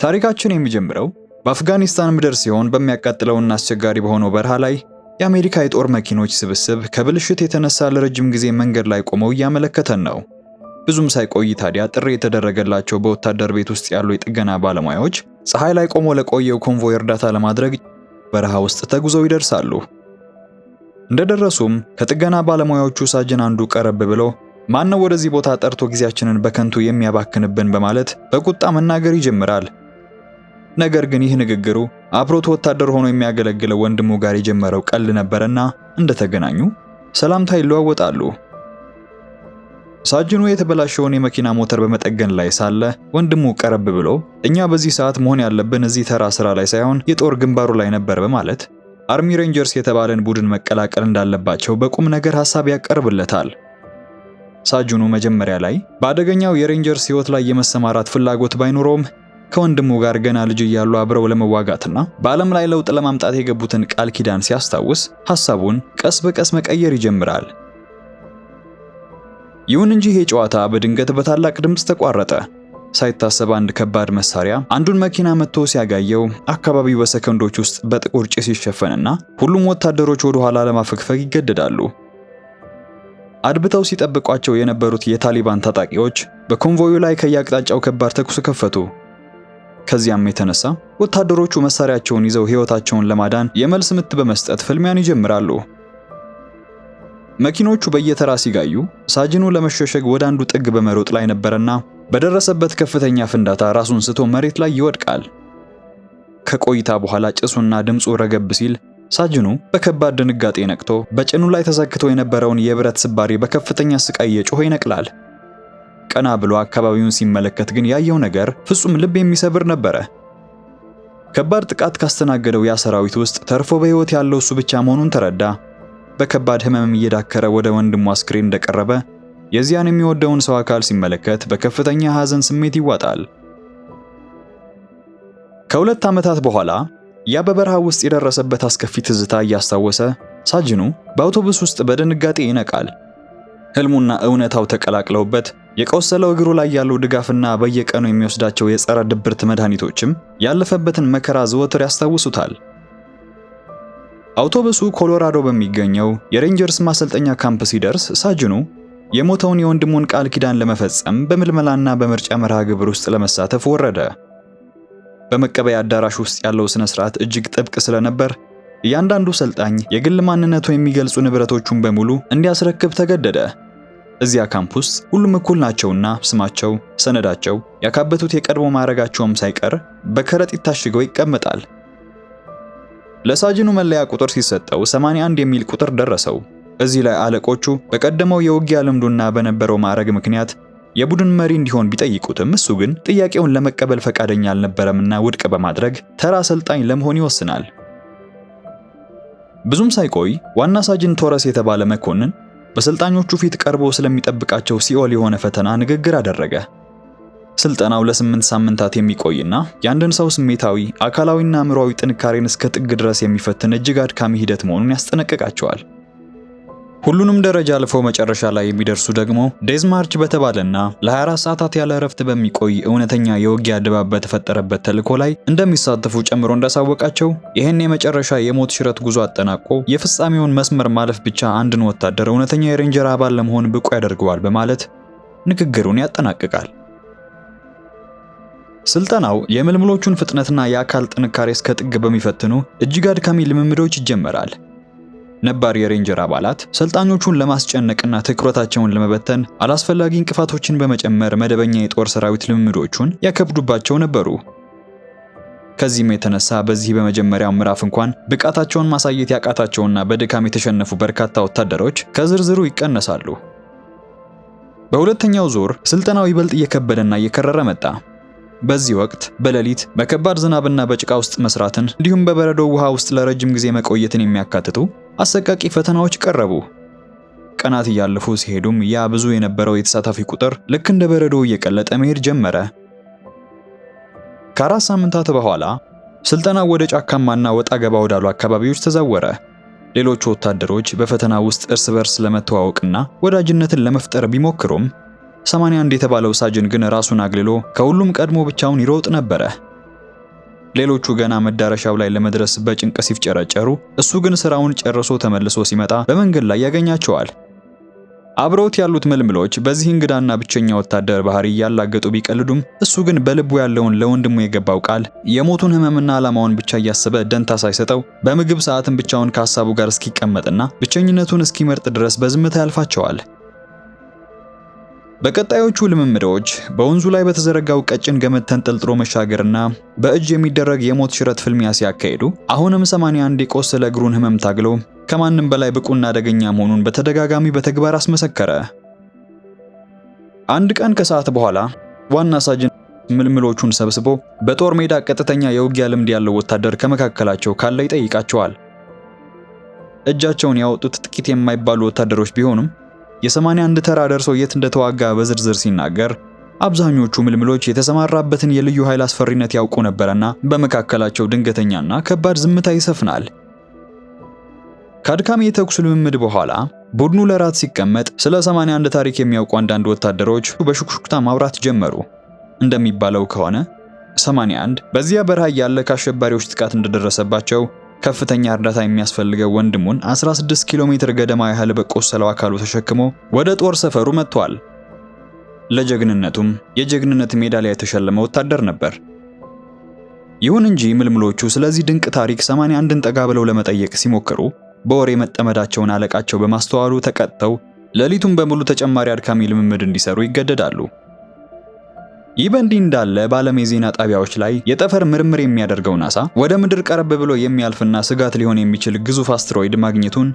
ታሪካችን የሚጀምረው በአፍጋኒስታን ምድር ሲሆን በሚያቃጥለውና አስቸጋሪ በሆነው በረሃ ላይ የአሜሪካ የጦር መኪኖች ስብስብ ከብልሽት የተነሳ ለረጅም ጊዜ መንገድ ላይ ቆመው እያመለከተን ነው። ብዙም ሳይቆይ ታዲያ ጥሪ የተደረገላቸው በወታደር ቤት ውስጥ ያሉ የጥገና ባለሙያዎች ፀሐይ ላይ ቆሞ ለቆየው ኮንቮይ እርዳታ ለማድረግ በረሃ ውስጥ ተጉዘው ይደርሳሉ። እንደደረሱም ከጥገና ባለሙያዎቹ ሳጅን አንዱ ቀረብ ብሎ ማነው ወደዚህ ቦታ ጠርቶ ጊዜያችንን በከንቱ የሚያባክንብን በማለት በቁጣ መናገር ይጀምራል። ነገር ግን ይህ ንግግሩ አብሮት ወታደር ሆኖ የሚያገለግለው ወንድሙ ጋር የጀመረው ቀልድ ነበርና እንደተገናኙ ሰላምታ ይለዋወጣሉ። ሳጅኑ የተበላሸውን የመኪና ሞተር በመጠገን ላይ ሳለ ወንድሙ ቀረብ ብሎ እኛ በዚህ ሰዓት መሆን ያለብን እዚህ ተራ ስራ ላይ ሳይሆን የጦር ግንባሩ ላይ ነበር በማለት አርሚ ሬንጀርስ የተባለን ቡድን መቀላቀል እንዳለባቸው በቁም ነገር ሐሳብ ያቀርብለታል። ሳጅኑ መጀመሪያ ላይ በአደገኛው የሬንጀርስ ሕይወት ላይ የመሰማራት ፍላጎት ባይኖረውም ከወንድሙ ጋር ገና ልጅ እያሉ አብረው ለመዋጋትና በዓለም ላይ ለውጥ ለማምጣት የገቡትን ቃል ኪዳን ሲያስታውስ ሐሳቡን ቀስ በቀስ መቀየር ይጀምራል። ይሁን እንጂ ይሄ ጨዋታ በድንገት በታላቅ ድምፅ ተቋረጠ። ሳይታሰብ አንድ ከባድ መሳሪያ አንዱን መኪና መጥቶ ሲያጋየው አካባቢው በሰከንዶች ውስጥ በጥቁር ጭስ ይሸፈንና ሁሉም ወታደሮች ወደ ኋላ ለማፈግፈግ ይገደዳሉ። አድብተው ሲጠብቋቸው የነበሩት የታሊባን ታጣቂዎች በኮንቮዩ ላይ ከየአቅጣጫው ከባድ ተኩስ ከፈቱ። ከዚያም የተነሳ ወታደሮቹ መሳሪያቸውን ይዘው ሕይወታቸውን ለማዳን የመልስ ምት በመስጠት ፍልሚያን ይጀምራሉ። መኪኖቹ በየተራ ሲጋዩ ሳጅኑ ለመሸሸግ ወደ አንዱ ጥግ በመሮጥ ላይ ነበርና በደረሰበት ከፍተኛ ፍንዳታ ራሱን ስቶ መሬት ላይ ይወድቃል። ከቆይታ በኋላ ጭሱና ድምፁ ረገብ ሲል ሳጅኑ በከባድ ድንጋጤ ነቅቶ በጭኑ ላይ ተሰክቶ የነበረውን የብረት ስባሪ በከፍተኛ ስቃይ እየጮኸ ይነቅላል። ቀና ብሎ አካባቢውን ሲመለከት ግን ያየው ነገር ፍጹም ልብ የሚሰብር ነበረ። ከባድ ጥቃት ካስተናገደው ያ ሰራዊት ውስጥ ተርፎ በሕይወት ያለው እሱ ብቻ መሆኑን ተረዳ። በከባድ ሕመም እየዳከረ ወደ ወንድሙ አስክሬን እንደቀረበ የዚያን የሚወደውን ሰው አካል ሲመለከት በከፍተኛ ሐዘን ስሜት ይዋጣል። ከሁለት ዓመታት በኋላ ያ በበረሃ ውስጥ የደረሰበት አስከፊ ትዝታ እያስታወሰ ሳጅኑ በአውቶቡስ ውስጥ በድንጋጤ ይነቃል። ህልሙና እውነታው ተቀላቅለውበት የቆሰለው እግሩ ላይ ያለው ድጋፍና በየቀኑ የሚወስዳቸው የጸረ ድብርት መድኃኒቶችም ያለፈበትን መከራ ዘወትር ያስታውሱታል። አውቶቡሱ ኮሎራዶ በሚገኘው የሬንጀርስ ማሰልጠኛ ካምፕ ሲደርስ ሳጅኑ የሞተውን የወንድሙን ቃል ኪዳን ለመፈጸም በምልመላና በምርጫ መርሃ ግብር ውስጥ ለመሳተፍ ወረደ። በመቀበያ አዳራሽ ውስጥ ያለው ስነ ስርዓት እጅግ ጥብቅ ስለነበር እያንዳንዱ ሰልጣኝ የግል ማንነቱ የሚገልጹ ንብረቶቹን በሙሉ እንዲያስረክብ ተገደደ። እዚያ ካምፕ ውስጥ ሁሉም እኩል ናቸውና ስማቸው፣ ሰነዳቸው፣ ያካበቱት የቀድሞ ማዕረጋቸውም ሳይቀር በከረጢት ታሽገው ይቀመጣል። ለሳጅኑ መለያ ቁጥር ሲሰጠው 81 የሚል ቁጥር ደረሰው። እዚህ ላይ አለቆቹ በቀደመው የውጊያ ልምዱና በነበረው ማዕረግ ምክንያት የቡድን መሪ እንዲሆን ቢጠይቁትም እሱ ግን ጥያቄውን ለመቀበል ፈቃደኛ አልነበረምና ውድቅ በማድረግ ተራ አሰልጣኝ ለመሆን ይወስናል። ብዙም ሳይቆይ ዋና ሳጅን ቶረስ የተባለ መኮንን በሰልጣኞቹ ፊት ቀርቦ ስለሚጠብቃቸው ሲኦል የሆነ ፈተና ንግግር አደረገ። ስልጠናው ለ8 ሳምንታት የሚቆይና የአንድን ሰው ስሜታዊ፣ አካላዊና አእምሮአዊ ጥንካሬን እስከ ጥግ ድረስ የሚፈትን እጅግ አድካሚ ሂደት መሆኑን ያስጠነቅቃቸዋል። ሁሉንም ደረጃ አልፈው መጨረሻ ላይ የሚደርሱ ደግሞ ዴዝ ማርች በተባለና ለ24 ሰዓታት ያለ እረፍት በሚቆይ እውነተኛ የውጊያ ድባብ በተፈጠረበት ተልዕኮ ላይ እንደሚሳተፉ ጨምሮ እንዳሳወቃቸው ይህን የመጨረሻ የሞት ሽረት ጉዞ አጠናቆ የፍጻሜውን መስመር ማለፍ ብቻ አንድን ወታደር እውነተኛ የሬንጀር አባል ለመሆን ብቁ ያደርገዋል በማለት ንግግሩን ያጠናቅቃል። ስልጠናው የምልምሎቹን ፍጥነትና የአካል ጥንካሬ እስከ ጥግ በሚፈትኑ እጅግ አድካሚ ልምምዶች ይጀመራል። ነባር የሬንጀር አባላት ሰልጣኞቹን ለማስጨነቅና ትኩረታቸውን ለመበተን አላስፈላጊ እንቅፋቶችን በመጨመር መደበኛ የጦር ሰራዊት ልምምዶቹን ያከብዱባቸው ነበሩ። ከዚህም የተነሳ በዚህ በመጀመሪያው ምዕራፍ እንኳን ብቃታቸውን ማሳየት ያቃታቸውና በድካም የተሸነፉ በርካታ ወታደሮች ከዝርዝሩ ይቀነሳሉ። በሁለተኛው ዙር ስልጠናው ይበልጥ እየከበደና እየከረረ መጣ። በዚህ ወቅት በሌሊት በከባድ ዝናብና በጭቃ ውስጥ መስራትን እንዲሁም በበረዶ ውሃ ውስጥ ለረጅም ጊዜ መቆየትን የሚያካትቱ አሰቃቂ ፈተናዎች ቀረቡ። ቀናት እያለፉ ሲሄዱም ያ ብዙ የነበረው የተሳታፊ ቁጥር ልክ እንደ በረዶ እየቀለጠ መሄድ ጀመረ። ከ4 ሳምንታት በኋላ ስልጠናው ወደ ጫካማና ወጣ ገባ ወዳሉ አካባቢዎች ተዛወረ። ሌሎች ወታደሮች በፈተና ውስጥ እርስ በርስ ለመተዋወቅና ወዳጅነትን ለመፍጠር ቢሞክሩም 81 የተባለው ሳጅን ግን ራሱን አግልሎ ከሁሉም ቀድሞ ብቻውን ይሮጥ ነበረ። ሌሎቹ ገና መዳረሻው ላይ ለመድረስ በጭንቅ ሲፍጨረጨሩ፣ እሱ ግን ስራውን ጨርሶ ተመልሶ ሲመጣ በመንገድ ላይ ያገኛቸዋል። አብረውት ያሉት ምልምሎች በዚህ እንግዳና ብቸኛ ወታደር ባህሪ ያላገጡ ቢቀልዱም እሱ ግን በልቡ ያለውን ለወንድሙ የገባው ቃል የሞቱን ህመምና ዓላማውን ብቻ እያሰበ ደንታ ሳይሰጠው በምግብ ሰዓትን ብቻውን ከሀሳቡ ጋር እስኪቀመጥና ብቸኝነቱን እስኪመርጥ ድረስ በዝምታ ያልፋቸዋል። በቀጣዮቹ ልምምዶች በወንዙ ላይ በተዘረጋው ቀጭን ገመድ ተንጠልጥሎ መሻገርና በእጅ የሚደረግ የሞት ሽረት ፍልሚያ ሲያካሂዱ አሁንም 81 የቆሰለ እግሩን ህመም ታግሎ ከማንም በላይ ብቁና አደገኛ መሆኑን በተደጋጋሚ በተግባር አስመሰከረ። አንድ ቀን ከሰዓት በኋላ ዋና ሳጅን ምልምሎቹን ሰብስቦ በጦር ሜዳ ቀጥተኛ የውጊያ ልምድ ያለው ወታደር ከመካከላቸው ካለ ይጠይቃቸዋል። እጃቸውን ያወጡት ጥቂት የማይባሉ ወታደሮች ቢሆኑም የ81 ተራ ደርሶ የት እንደተዋጋ በዝርዝር ሲናገር አብዛኞቹ ምልምሎች የተሰማራበትን የልዩ ኃይል አስፈሪነት ያውቁ ነበርና በመካከላቸው ድንገተኛና ከባድ ዝምታ ይሰፍናል። ከአድካሚ የተኩስ ልምምድ በኋላ ቡድኑ ለራት ሲቀመጥ ስለ 81 ታሪክ የሚያውቁ አንዳንድ ወታደሮች በሹክሹክታ ማውራት ጀመሩ። እንደሚባለው ከሆነ 81 በዚያ በረሃ ያለ ከአሸባሪዎች ጥቃት እንደደረሰባቸው ከፍተኛ እርዳታ የሚያስፈልገው ወንድሙን 16 ኪሎ ሜትር ገደማ ያህል በቆሰለው አካሉ ተሸክሞ ወደ ጦር ሰፈሩ መጥቷል። ለጀግንነቱም የጀግንነት ሜዳሊያ የተሸለመ ወታደር ነበር። ይሁን እንጂ ምልምሎቹ ስለዚህ ድንቅ ታሪክ 81ን ጠጋ ብለው ለመጠየቅ ሲሞክሩ በወሬ መጠመዳቸውን አለቃቸው በማስተዋሉ ተቀጥተው ሌሊቱን በሙሉ ተጨማሪ አድካሚ ልምምድ እንዲሰሩ ይገደዳሉ። ይህ በእንዲህ እንዳለ በዓለም የዜና ጣቢያዎች ላይ የጠፈር ምርምር የሚያደርገው ናሳ ወደ ምድር ቀረብ ብሎ የሚያልፍና ስጋት ሊሆን የሚችል ግዙፍ አስትሮይድ ማግኘቱን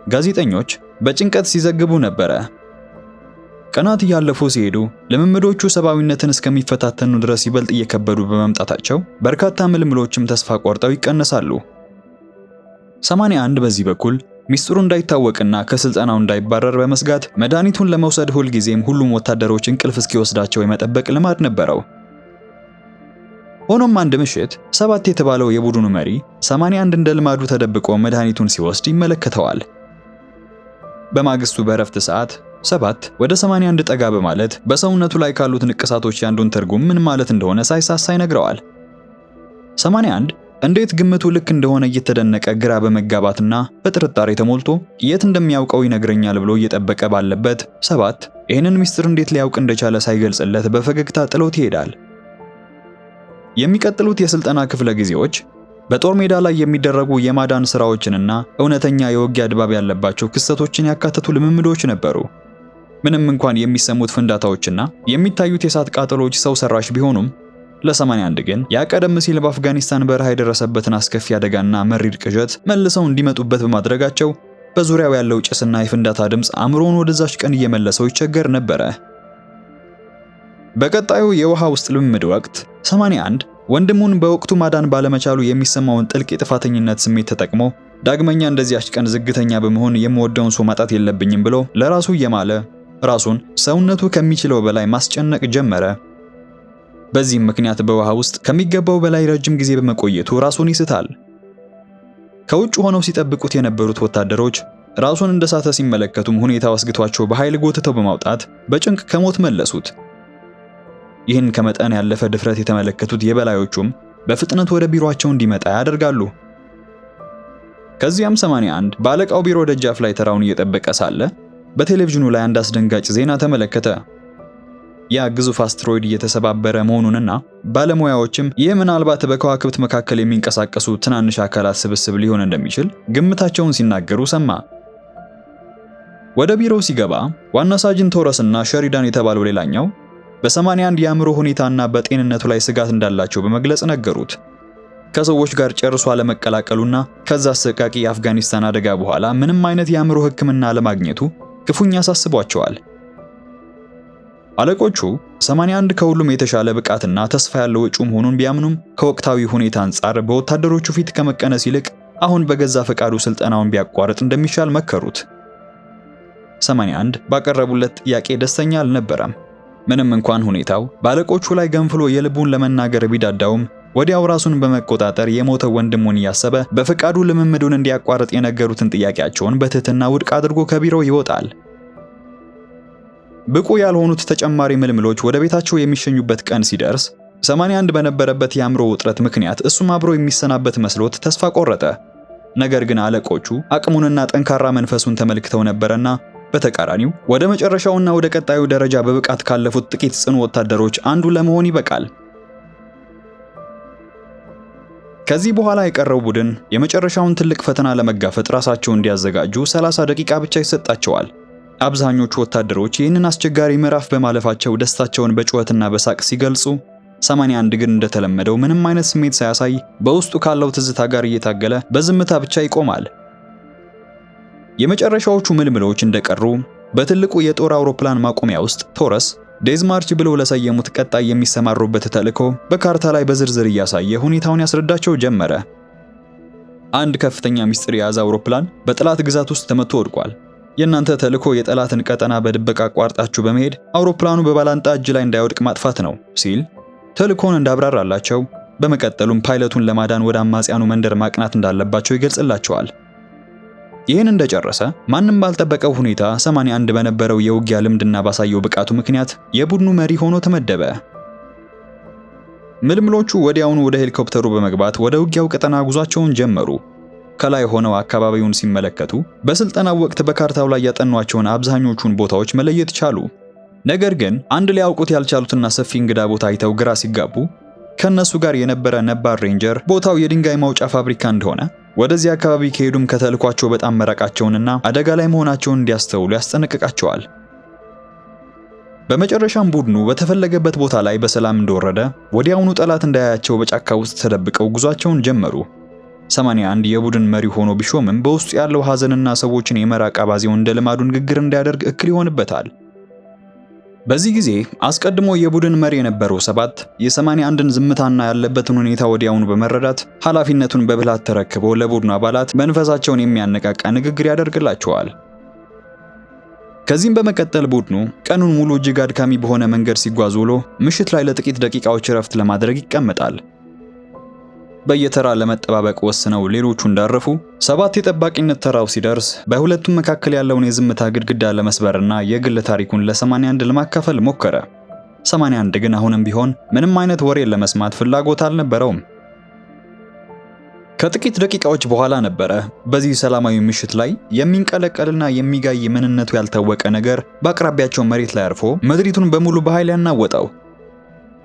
ጋዜጠኞች በጭንቀት ሲዘግቡ ነበረ። ቀናት እያለፉ ሲሄዱ ልምምዶቹ ሰብአዊነትን እስከሚፈታተኑ ድረስ ይበልጥ እየከበዱ በመምጣታቸው በርካታ ምልምሎችም ተስፋ ቆርጠው ይቀነሳሉ። 81 በዚህ በኩል ሚስጥሩ እንዳይታወቅና ከስልጠናው እንዳይባረር በመስጋት መድኃኒቱን ለመውሰድ ሁልጊዜም ሁሉም ወታደሮች እንቅልፍ እስኪወስዳቸው የመጠበቅ ልማድ ነበረው። ሆኖም አንድ ምሽት 7 የተባለው የቡድኑ መሪ 81 እንደ ልማዱ ተደብቆ መድኃኒቱን ሲወስድ ይመለከተዋል። በማግስቱ በእረፍት ሰዓት 7 ወደ 81 ጠጋ በማለት በሰውነቱ ላይ ካሉት ንቅሳቶች ያንዱን ትርጉም ምን ማለት እንደሆነ ሳይሳሳ ይነግረዋል። 81 እንዴት ግምቱ ልክ እንደሆነ እየተደነቀ ግራ በመጋባትና በጥርጣሬ ተሞልቶ የት እንደሚያውቀው ይነግረኛል ብሎ እየጠበቀ ባለበት 7 ይህንን ምስጢር እንዴት ሊያውቅ እንደቻለ ሳይገልጽለት በፈገግታ ጥሎት ይሄዳል። የሚቀጥሉት የስልጠና ክፍለ ጊዜዎች በጦር ሜዳ ላይ የሚደረጉ የማዳን ስራዎችንና እውነተኛ የውጊያ ድባብ ያለባቸው ክስተቶችን ያካተቱ ልምምዶች ነበሩ። ምንም እንኳን የሚሰሙት ፍንዳታዎችና የሚታዩት የእሳት ቃጠሎች ሰው ሰራሽ ቢሆኑም ለ81 ግን ያ ቀደም ሲል በአፍጋኒስታን በረሃ የደረሰበትን አስከፊ አደጋና መሪር ቅዠት መልሰው እንዲመጡበት በማድረጋቸው በዙሪያው ያለው ጭስና የፍንዳታ ድምፅ አእምሮውን ወደዛች ቀን እየመለሰው ይቸገር ነበረ። በቀጣዩ የውሃ ውስጥ ልምምድ ወቅት 81 ወንድሙን በወቅቱ ማዳን ባለመቻሉ የሚሰማውን ጥልቅ የጥፋተኝነት ስሜት ተጠቅሞ ዳግመኛ እንደዚያች ቀን ዝግተኛ በመሆን የምወደውን ሰው ማጣት የለብኝም ብሎ ለራሱ እየማለ ራሱን ሰውነቱ ከሚችለው በላይ ማስጨነቅ ጀመረ። በዚህም ምክንያት በውሃ ውስጥ ከሚገባው በላይ ረጅም ጊዜ በመቆየቱ ራሱን ይስታል። ከውጭ ሆነው ሲጠብቁት የነበሩት ወታደሮች ራሱን እንደሳተ ሲመለከቱም ሁኔታው አስግቷቸው በኃይል ጎትተው በማውጣት በጭንቅ ከሞት መለሱት። ይህን ከመጠን ያለፈ ድፍረት የተመለከቱት የበላዮቹም በፍጥነት ወደ ቢሮአቸው እንዲመጣ ያደርጋሉ። ከዚያም 81 በአለቃው ቢሮ ደጃፍ ላይ ተራውን እየጠበቀ ሳለ በቴሌቪዥኑ ላይ አንድ አስደንጋጭ ዜና ተመለከተ። ያ ግዙፍ አስትሮይድ እየተሰባበረ መሆኑንና ባለሙያዎችም ይህ ምናልባት በከዋክብት መካከል የሚንቀሳቀሱ ትናንሽ አካላት ስብስብ ሊሆን እንደሚችል ግምታቸውን ሲናገሩ ሰማ። ወደ ቢሮው ሲገባ ዋና ሳጅን ቶረስና ሸሪዳን የተባለው ሌላኛው በ81 የአእምሮ ሁኔታና በጤንነቱ ላይ ስጋት እንዳላቸው በመግለጽ ነገሩት። ከሰዎች ጋር ጨርሶ አለመቀላቀሉና ከዛ አሰቃቂ የአፍጋኒስታን አደጋ በኋላ ምንም አይነት የአእምሮ ሕክምና አለማግኘቱ ክፉኛ አሳስቧቸዋል። አለቆቹ 81 ከሁሉም የተሻለ ብቃትና ተስፋ ያለው እጩ መሆኑን ቢያምኑም ከወቅታዊ ሁኔታ አንጻር በወታደሮቹ ፊት ከመቀነስ ይልቅ አሁን በገዛ ፈቃዱ ስልጠናውን ቢያቋርጥ እንደሚሻል መከሩት። 81 ባቀረቡለት ጥያቄ ደስተኛ አልነበረም። ምንም እንኳን ሁኔታው ባለቆቹ ላይ ገንፍሎ የልቡን ለመናገር ቢዳዳውም ወዲያው ራሱን በመቆጣጠር የሞተው ወንድሙን እያሰበ በፈቃዱ ልምምዱን እንዲያቋርጥ የነገሩትን ጥያቄያቸውን በትህትና ውድቅ አድርጎ ከቢሮው ይወጣል። ብቁ ያልሆኑት ተጨማሪ ምልምሎች ወደ ቤታቸው የሚሸኙበት ቀን ሲደርስ 81 በነበረበት የአእምሮ ውጥረት ምክንያት እሱም አብሮ የሚሰናበት መስሎት ተስፋ ቆረጠ። ነገር ግን አለቆቹ አቅሙንና ጠንካራ መንፈሱን ተመልክተው ነበርና በተቃራኒው ወደ መጨረሻውና ወደ ቀጣዩ ደረጃ በብቃት ካለፉት ጥቂት ጽኑ ወታደሮች አንዱ ለመሆን ይበቃል። ከዚህ በኋላ የቀረው ቡድን የመጨረሻውን ትልቅ ፈተና ለመጋፈጥ ራሳቸውን እንዲያዘጋጁ 30 ደቂቃ ብቻ ይሰጣቸዋል። አብዛኞቹ ወታደሮች ይህንን አስቸጋሪ ምዕራፍ በማለፋቸው ደስታቸውን በጩኸትና በሳቅ ሲገልጹ፣ 81 ግን እንደተለመደው ምንም አይነት ስሜት ሳያሳይ በውስጡ ካለው ትዝታ ጋር እየታገለ በዝምታ ብቻ ይቆማል። የመጨረሻዎቹ ምልምሎች እንደቀሩ በትልቁ የጦር አውሮፕላን ማቆሚያ ውስጥ ቶረስ ዴዝማርች ብለው ለሰየሙት ቀጣይ የሚሰማሩበት ተልዕኮ በካርታ ላይ በዝርዝር እያሳየ ሁኔታውን ያስረዳቸው ጀመረ። አንድ ከፍተኛ ሚስጥር የያዘ አውሮፕላን በጠላት ግዛት ውስጥ ተመቶ ወድቋል። የእናንተ ተልዕኮ የጠላትን ቀጠና በድብቅ አቋርጣችሁ በመሄድ አውሮፕላኑ በባላንጣ እጅ ላይ እንዳይወድቅ ማጥፋት ነው ሲል ተልዕኮውን እንዳብራራላቸው፣ በመቀጠሉም ፓይለቱን ለማዳን ወደ አማጽያኑ መንደር ማቅናት እንዳለባቸው ይገልጽላቸዋል። ይህን እንደጨረሰ ማንም ባልጠበቀው ሁኔታ 81 በነበረው የውጊያ ልምድና ባሳየው ብቃቱ ምክንያት የቡድኑ መሪ ሆኖ ተመደበ። ምልምሎቹ ወዲያውኑ ወደ ሄሊኮፕተሩ በመግባት ወደ ውጊያው ቀጠና ጉዟቸውን ጀመሩ። ከላይ ሆነው አካባቢውን ሲመለከቱ በስልጠናው ወቅት በካርታው ላይ ያጠኗቸውን አብዛኞቹን ቦታዎች መለየት ቻሉ። ነገር ግን አንድ ሊያውቁት ያልቻሉትና ሰፊ እንግዳ ቦታ አይተው ግራ ሲጋቡ ከነሱ ጋር የነበረ ነባር ሬንጀር ቦታው የድንጋይ ማውጫ ፋብሪካ እንደሆነ፣ ወደዚህ አካባቢ ከሄዱም ከተልኳቸው በጣም መራቃቸውንና አደጋ ላይ መሆናቸውን እንዲያስተውሉ ያስጠነቅቃቸዋል። በመጨረሻም ቡድኑ በተፈለገበት ቦታ ላይ በሰላም እንደወረደ ወዲያውኑ ጠላት እንዳያያቸው በጫካ ውስጥ ተደብቀው ጉዟቸውን ጀመሩ። 81 የቡድን መሪ ሆኖ ቢሾምም በውስጡ ያለው ሐዘንና ሰዎችን የመራቅ አባዜው እንደ ልማዱ ንግግር እንዲያደርግ እክል ይሆንበታል። በዚህ ጊዜ አስቀድሞ የቡድን መሪ የነበረው 7 የ81ን ዝምታና ያለበትን ሁኔታ ወዲያውኑ በመረዳት ኃላፊነቱን በብልሃት ተረክቦ ለቡድኑ አባላት መንፈሳቸውን የሚያነቃቃ ንግግር ያደርግላቸዋል። ከዚህም በመቀጠል ቡድኑ ቀኑን ሙሉ እጅግ አድካሚ በሆነ መንገድ ሲጓዝ ውሎ ምሽት ላይ ለጥቂት ደቂቃዎች እረፍት ለማድረግ ይቀመጣል። በየተራ ለመጠባበቅ ወስነው ሌሎቹ እንዳረፉ 7 የጠባቂነት ተራው ሲደርስ በሁለቱም መካከል ያለውን የዝምታ ግድግዳ ለመስበርና የግል ታሪኩን ለ81 ለማካፈል ሞከረ። 81 ግን አሁንም ቢሆን ምንም አይነት ወሬ ለመስማት ፍላጎት አልነበረውም። ከጥቂት ደቂቃዎች በኋላ ነበረ በዚህ ሰላማዊ ምሽት ላይ የሚንቀለቀልና የሚጋይ ምንነቱ ያልታወቀ ነገር በአቅራቢያቸው መሬት ላይ አርፎ ምድሪቱን በሙሉ በኃይል ያናወጠው።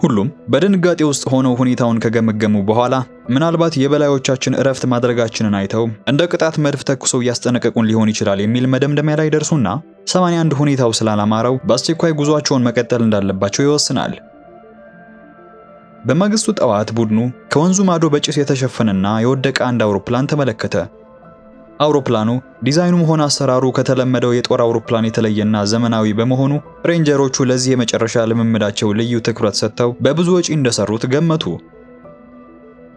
ሁሉም በድንጋጤ ውስጥ ሆነው ሁኔታውን ከገመገሙ በኋላ ምናልባት የበላዮቻችን እረፍት ማድረጋችንን አይተው እንደ ቅጣት መድፍ ተኩሰው እያስጠነቀቁን ሊሆን ይችላል የሚል መደምደሚያ ላይ ደርሱና 81 ሁኔታው ስላላማረው በአስቸኳይ ጉዟቸውን መቀጠል እንዳለባቸው ይወስናል። በማግስቱ ጠዋት ቡድኑ ከወንዙ ማዶ በጭስ የተሸፈነና የወደቀ አንድ አውሮፕላን ተመለከተ። አውሮፕላኑ ዲዛይኑም ሆነ አሰራሩ ከተለመደው የጦር አውሮፕላን የተለየና ዘመናዊ በመሆኑ ሬንጀሮቹ ለዚህ የመጨረሻ ልምምዳቸው ልዩ ትኩረት ሰጥተው በብዙ ወጪ እንደሰሩት ገመቱ።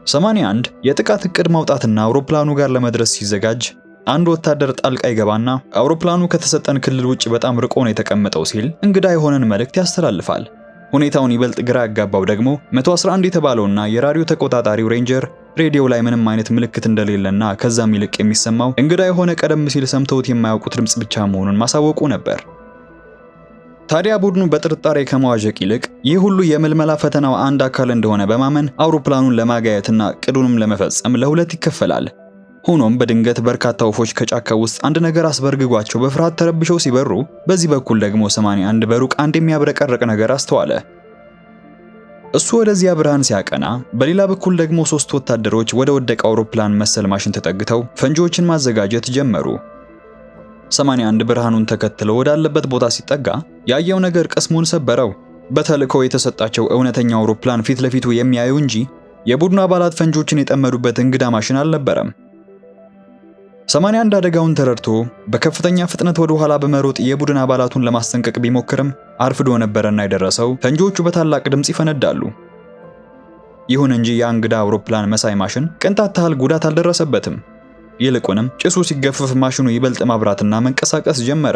81 የጥቃት እቅድ ማውጣትና አውሮፕላኑ ጋር ለመድረስ ሲዘጋጅ አንድ ወታደር ጣልቃ ይገባና አውሮፕላኑ ከተሰጠን ክልል ውጭ በጣም ርቆ ነው የተቀመጠው ሲል እንግዳ የሆነን መልእክት ያስተላልፋል። ሁኔታውን ይበልጥ ግራ ያጋባው ደግሞ 111 የተባለውና የራዲዮ ተቆጣጣሪው ሬንጀር ሬዲዮ ላይ ምንም አይነት ምልክት እንደሌለና ከዛም ይልቅ የሚሰማው እንግዳ የሆነ ቀደም ሲል ሰምተውት የማያውቁት ድምጽ ብቻ መሆኑን ማሳወቁ ነበር። ታዲያ ቡድኑ በጥርጣሬ ከመዋዠቅ ይልቅ ይህ ሁሉ የምልመላ ፈተናው አንድ አካል እንደሆነ በማመን አውሮፕላኑን ለማጋየትና ቅዱንም ለመፈጸም ለሁለት ይከፈላል። ሆኖም በድንገት በርካታ ወፎች ከጫካ ውስጥ አንድ ነገር አስበርግጓቸው በፍርሃት ተረብሸው ሲበሩ፣ በዚህ በኩል ደግሞ 81 በሩቅ አንድ የሚያብረቀርቅ ነገር አስተዋለ። እሱ ወደዚያ ብርሃን ሲያቀና፣ በሌላ በኩል ደግሞ 3 ወታደሮች ወደ ወደቀ አውሮፕላን መሰል ማሽን ተጠግተው ፈንጂዎችን ማዘጋጀት ጀመሩ። 81 ብርሃኑን ተከትሎ ወዳለበት ቦታ ሲጠጋ ያየው ነገር ቅስሙን ሰበረው። በተልእኮው የተሰጣቸው እውነተኛ አውሮፕላን ፊት ለፊቱ የሚያዩ እንጂ የቡድኑ አባላት ፈንጂዎችን የጠመዱበት እንግዳ ማሽን አልነበረም። 81 አደጋውን ተረድቶ በከፍተኛ ፍጥነት ወደ ኋላ በመሮጥ የቡድን አባላቱን ለማስጠንቀቅ ቢሞክርም አርፍዶ ነበረና የደረሰው ፈንጂዎቹ በታላቅ ድምጽ ይፈነዳሉ። ይሁን እንጂ ያ እንግዳ አውሮፕላን መሳይ ማሽን ቅንጣት ታህል ጉዳት አልደረሰበትም። ይልቁንም ጭሱ ሲገፈፍ ማሽኑ ይበልጥ ማብራትና መንቀሳቀስ ጀመረ።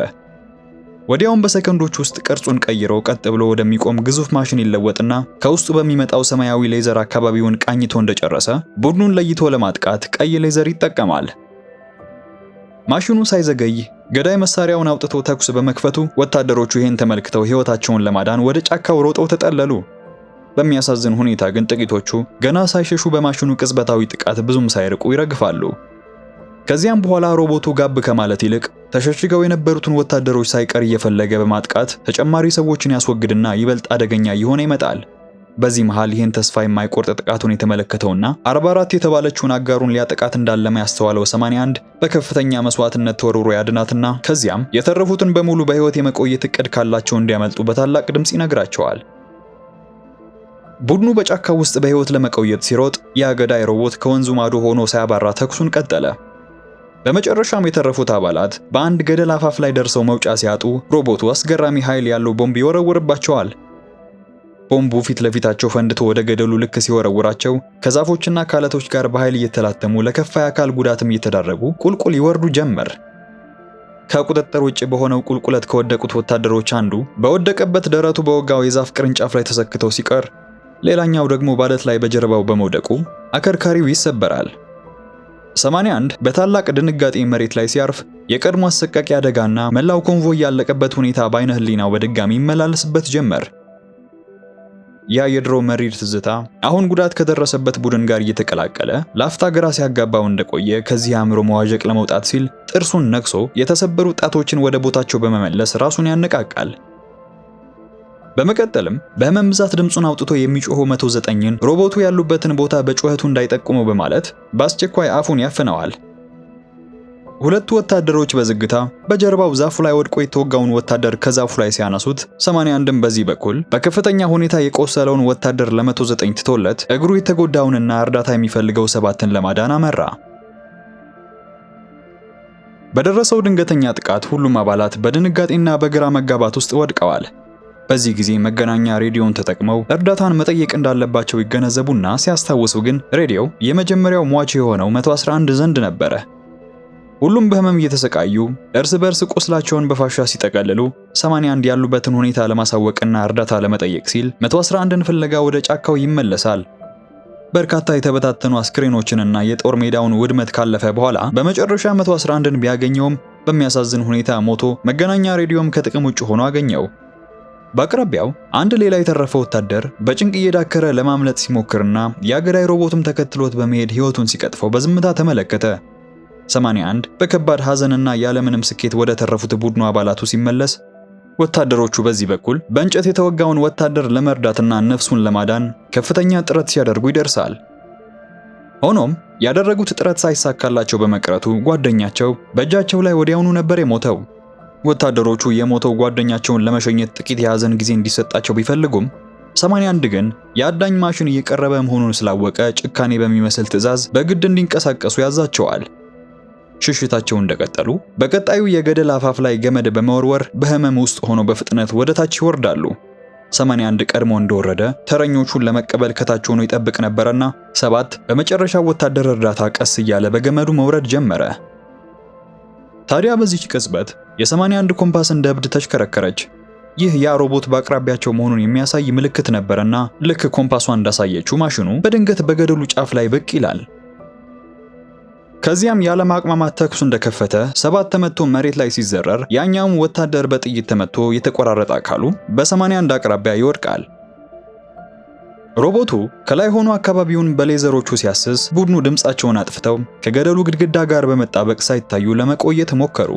ወዲያውም በሰከንዶች ውስጥ ቅርጹን ቀይሮ ቀጥ ብሎ ወደሚቆም ግዙፍ ማሽን ይለወጥና ከውስጡ በሚመጣው ሰማያዊ ሌዘር አካባቢውን ቃኝቶ እንደጨረሰ ቡድኑን ለይቶ ለማጥቃት ቀይ ሌዘር ይጠቀማል። ማሽኑ ሳይዘገይ ገዳይ መሳሪያውን አውጥቶ ተኩስ በመክፈቱ ወታደሮቹ ይህን ተመልክተው ሕይወታቸውን ለማዳን ወደ ጫካው ሮጠው ተጠለሉ። በሚያሳዝን ሁኔታ ግን ጥቂቶቹ ገና ሳይሸሹ በማሽኑ ቅጽበታዊ ጥቃት ብዙም ሳይርቁ ይረግፋሉ። ከዚያም በኋላ ሮቦቱ ጋብ ከማለት ይልቅ ተሸሽገው የነበሩትን ወታደሮች ሳይቀር እየፈለገ በማጥቃት ተጨማሪ ሰዎችን ያስወግድና ይበልጥ አደገኛ እየሆነ ይመጣል። በዚህ መሃል ይህን ተስፋ የማይቆርጥ ጥቃቱን የተመለከተውና 44 የተባለችውን አጋሩን ሊያጠቃት እንዳለመ ያስተዋለው 81 በከፍተኛ መስዋዕትነት ተወርውሮ ያድናትና ከዚያም የተረፉትን በሙሉ በህይወት የመቆየት እቅድ ካላቸው እንዲያመልጡ በታላቅ ድምጽ ይነግራቸዋል። ቡድኑ በጫካው ውስጥ በህይወት ለመቆየት ሲሮጥ የአገዳይ ሮቦት ከወንዙ ማዶ ሆኖ ሳያባራ ተኩሱን ቀጠለ። በመጨረሻም የተረፉት አባላት በአንድ ገደል አፋፍ ላይ ደርሰው መውጫ ሲያጡ ሮቦቱ አስገራሚ ኃይል ያለው ቦምብ ይወረውርባቸዋል። ቦምቡ ፊት ለፊታቸው ፈንድቶ ወደ ገደሉ ልክ ሲወረውራቸው ከዛፎችና ከዓለቶች ጋር በኃይል እየተላተሙ ለከፋ የአካል ጉዳትም እየተዳረጉ ቁልቁል ይወርዱ ጀመር። ከቁጥጥር ውጭ በሆነው ቁልቁለት ከወደቁት ወታደሮች አንዱ በወደቀበት ደረቱ በወጋው የዛፍ ቅርንጫፍ ላይ ተሰክተው ሲቀር፣ ሌላኛው ደግሞ ባለት ላይ በጀርባው በመውደቁ አከርካሪው ይሰበራል። 81 በታላቅ ድንጋጤ መሬት ላይ ሲያርፍ የቀድሞ አሰቃቂ አደጋና መላው ኮንቮይ ያለቀበት ሁኔታ በአይነ ህሊናው በድጋሚ ይመላለስበት ጀመር። ያ የድሮ መሪር ትዝታ አሁን ጉዳት ከደረሰበት ቡድን ጋር እየተቀላቀለ ላፍታ ግራ ሲያጋባው እንደቆየ ከዚህ አእምሮ መዋዠቅ ለመውጣት ሲል ጥርሱን ነክሶ የተሰበሩ ጣቶችን ወደ ቦታቸው በመመለስ ራሱን ያነቃቃል። በመቀጠልም በህመም ብዛት ድምጹን አውጥቶ የሚጮኸው 109ን ሮቦቱ ያሉበትን ቦታ በጩኸቱ እንዳይጠቁመው በማለት በአስቸኳይ አፉን ያፍነዋል። ሁለቱ ወታደሮች በዝግታ በጀርባው ዛፉ ላይ ወድቆ የተወጋውን ወታደር ከዛፉ ላይ ሲያነሱት 81ም በዚህ በኩል በከፍተኛ ሁኔታ የቆሰለውን ወታደር ለ109 ትቶለት እግሩ የተጎዳውንና እርዳታ የሚፈልገው 7ን ለማዳን አመራ። በደረሰው ድንገተኛ ጥቃት ሁሉም አባላት በድንጋጤና በግራ መጋባት ውስጥ ወድቀዋል። በዚህ ጊዜ መገናኛ ሬዲዮን ተጠቅመው እርዳታን መጠየቅ እንዳለባቸው ይገነዘቡና ሲያስታውሱ ግን ሬዲዮው የመጀመሪያው ሟች የሆነው 111 ዘንድ ነበረ። ሁሉም በህመም እየተሰቃዩ እርስ በርስ ቁስላቸውን በፋሻ ሲጠቀልሉ 81 ያሉበትን ሁኔታ ለማሳወቅና እርዳታ ለመጠየቅ ሲል 111ን ፍለጋ ወደ ጫካው ይመለሳል። በርካታ የተበታተኑ አስክሬኖችንና የጦር ሜዳውን ውድመት ካለፈ በኋላ በመጨረሻ 111ን ቢያገኘውም በሚያሳዝን ሁኔታ ሞቶ መገናኛ ሬዲዮም ከጥቅም ውጭ ሆኖ አገኘው። በአቅራቢያው አንድ ሌላ የተረፈ ወታደር በጭንቅ እየዳከረ ለማምለጥ ሲሞክርና የአገዳይ ሮቦትም ተከትሎት በመሄድ ህይወቱን ሲቀጥፈው በዝምታ ተመለከተ። 81 በከባድ ሐዘንና ያለምንም ስኬት ወደ ተረፉት ቡድኑ አባላቱ ሲመለስ፣ ወታደሮቹ በዚህ በኩል በእንጨት የተወጋውን ወታደር ለመርዳትና ነፍሱን ለማዳን ከፍተኛ ጥረት ሲያደርጉ ይደርሳል። ሆኖም ያደረጉት ጥረት ሳይሳካላቸው በመቅረቱ ጓደኛቸው በእጃቸው ላይ ወዲያውኑ ነበር የሞተው። ወታደሮቹ የሞተው ጓደኛቸውን ለመሸኘት ጥቂት የሐዘን ጊዜ እንዲሰጣቸው ቢፈልጉም 81 ግን የአዳኝ ማሽን እየቀረበ መሆኑን ስላወቀ ጭካኔ በሚመስል ትዕዛዝ በግድ እንዲንቀሳቀሱ ያዛቸዋል። ሽሽታቸው እንደቀጠሉ በቀጣዩ የገደል አፋፍ ላይ ገመድ በመወርወር በህመም ውስጥ ሆነው በፍጥነት ወደ ታች ይወርዳሉ። 81 ቀድሞ እንደወረደ ተረኞቹን ለመቀበል ከታች ሆኖ ይጠብቅ ነበርና 7 በመጨረሻው ወታደር እርዳታ ቀስ እያለ በገመዱ መውረድ ጀመረ። ታዲያ በዚህ ቅጽበት የ81 ኮምፓስ እንደ እብድ ተሽከረከረች። ይህ ያ ሮቦት በአቅራቢያቸው መሆኑን የሚያሳይ ምልክት ነበርና ልክ ኮምፓሷ እንዳሳየችው ማሽኑ በድንገት በገደሉ ጫፍ ላይ ብቅ ይላል። ከዚያም ያለማቅማማት ተኩስ እንደከፈተ 7 ተመቶ መሬት ላይ ሲዘረር ያኛውም ወታደር በጥይት ተመቶ የተቆራረጠ አካሉ በ81 አቅራቢያ ይወድቃል። ሮቦቱ ከላይ ሆኖ አካባቢውን በሌዘሮቹ ሲያስስ ቡድኑ ድምጻቸውን አጥፍተው ከገደሉ ግድግዳ ጋር በመጣበቅ ሳይታዩ ለመቆየት ሞከሩ።